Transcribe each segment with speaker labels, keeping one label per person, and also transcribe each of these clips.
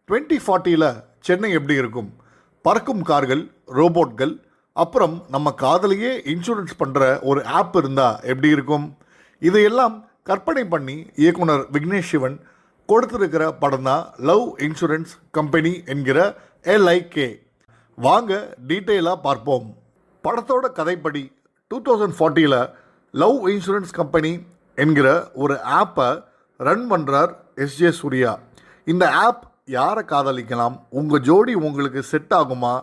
Speaker 1: 2040 சென்னை எப்படி இருக்கும்? பறக்கும் கார்கள், ரோபோட்கள், அப்புறம் நம்ம காதலையே இன்சூரன்ஸ் பண்ணுற ஒரு ஆப் இருந்தால் எப்படி இருக்கும்? இதையெல்லாம் கற்பனை பண்ணி இயக்குனர் விக்னேஷ் சிவன் கொடுத்துருக்கிற படம் தான் லவ் இன்சூரன்ஸ் கம்பெனி என்கிற LIK. வாங்க டீட்டெயிலாக பார்ப்போம். படத்தோட கதைப்படி 2040 லவ் இன்சூரன்ஸ் கம்பெனி என்கிற ஒரு ஆப்பை ரன் பண்ணுறார் SJ சூர்யா. இந்த ஆப் யாரை காதலிக்கலாம், உங்கள் ஜோடி உங்களுக்கு செட் ஆகுமா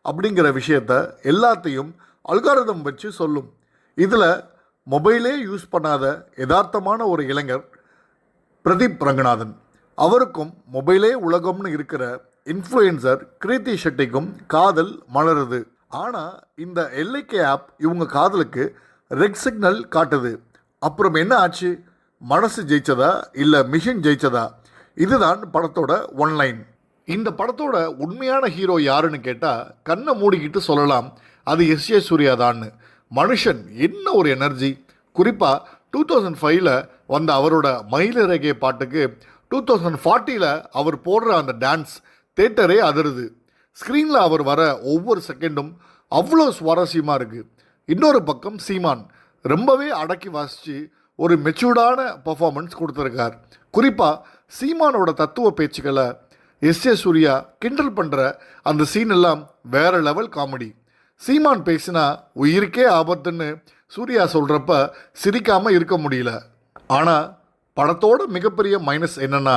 Speaker 1: அப்படிங்கிற விஷயத்த எல்லாத்தையும் அல்காரிதம் வச்சு சொல்லும். இதில் மொபைலே யூஸ் பண்ணாத யதார்த்தமான ஒரு இளைஞர் பிரதீப் ரங்கநாதன், அவருக்கும் மொபைலே உலகம்னு இருக்கிற இன்ஃப்ளூயன்சர் கிருத்தி ஷெட்டிக்கும் காதல் மலருது. ஆனால் இந்த LIK ஆப் இவங்க காதலுக்கு ரெட் சிக்னல் காட்டுது. அப்புறம் என்ன ஆச்சு? மனசு ஜெயிச்சதா இல்லை மிஷின் ஜெயிச்சதா? இதுதான் படத்தோட ஒன்லைன். இந்த படத்தோட உண்மையான ஹீரோ யாருன்னு கேட்டால் கண்ணை மூடிக்கிட்டு சொல்லலாம், அது SJ சூர்யா தான்னு. மனுஷன் என்ன ஒரு எனர்ஜி! குறிப்பாக 2005 வந்த அவரோட மயிலிறகே பாட்டுக்கு 2040 அவர் போடுற அந்த டான்ஸ் தேட்டரே அதிருது. ஸ்க்ரீனில் அவர் வர ஒவ்வொரு செகண்டும் அவ்வளோ சுவாரஸ்யமாக இருக்குது. இன்னொரு பக்கம் சீமான் ரொம்பவே அடக்கி வாசித்து ஒரு மெச்சூர்டான பர்ஃபார்மன்ஸ் கொடுத்துருக்கார். குறிப்பாக சீமானோட தத்துவ பேச்சுக்களை SJ சூர்யா கிண்டல் பண்ணுற அந்த சீன் எல்லாம் வேறு லெவல் காமெடி. சீமான் பேசினா உயிருக்கே ஆபத்துன்னு சூர்யா சொல்கிறப்ப சிரிக்காமல் இருக்க முடியல. ஆனால் படத்தோட மிகப்பெரிய மைனஸ் என்னென்னா,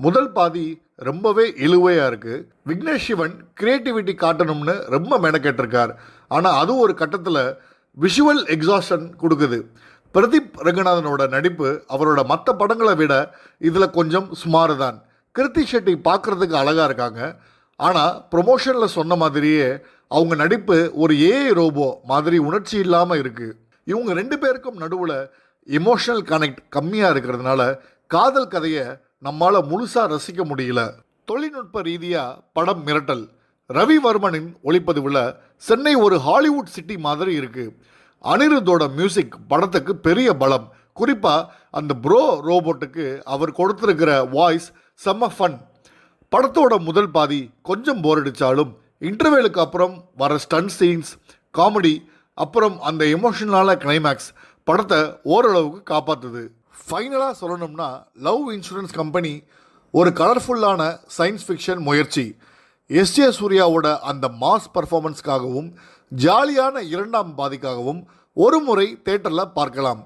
Speaker 1: முதல் பாதி ரொம்பவே இழுவையாக இருக்குது. விக்னேஷ் சிவன் கிரியேட்டிவிட்டி காட்டணும்னு ரொம்ப மெனக்கெட்டிருக்கார். ஆனால் அது ஒரு கட்டத்தில் விஷுவல் எக்ஸாஷன் கொடுக்குது. பிரதீப் ரங்கநாதனோட நடிப்பு அவரோட மற்ற படங்களை விட இதில் கொஞ்சம் சுமார் தான். கிருத்தி ஷெட்டி பார்க்குறதுக்கு அழகாக இருக்காங்க. ஆனால் ப்ரொமோஷனில் சொன்ன மாதிரியே அவங்க நடிப்பு ஒரு AI ரோபோ மாதிரி உணர்ச்சி இல்லாமல் இருக்குது. இவங்க ரெண்டு பேருக்கும் நடுவில் எமோஷனல் கனெக்ட் கம்மியாக இருக்கிறதுனால காதல் கதையை நம்மால் முழுசாக ரசிக்க முடியல. தொழில்நுட்ப ரீதியாக படம் மிரட்டல். ரவிவர்மனின் ஒளிப்பதிவில் சென்னை ஒரு ஹாலிவுட் சிட்டி மாதிரி இருக்குது. அனிருத்தோட மியூசிக் படத்துக்கு பெரிய பலம். குறிப்பாக அந்த ப்ரோ ரோபோட்டுக்கு அவர் கொடுத்துருக்கிற வாய்ஸ் செம்ம ஃபன். படத்தோட முதல் பாதி கொஞ்சம் போர் அடித்தாலும் இன்டர்வெலுக்கு அப்புறம் வர ஸ்டன் சீன்ஸ், காமெடி, அப்புறம் அந்த எமோஷனலான கிளைமேக்ஸ் படத்தை ஓரளவுக்கு காப்பாற்றுது. ஃபைனலாக சொல்லணும்னா லவ் இன்சூரன்ஸ் கம்பெனி ஒரு கலர்ஃபுல்லான சயின்ஸ் ஃபிக்ஷன் முயற்சி. SJ சூர்யாவோட அந்த மாஸ் பர்ஃபார்மன்ஸ்க்காகவும் ஜாலியான இரண்டாம் பாதிக்காகவும் ஒரு முறை தேட்டரில் பார்க்கலாம்.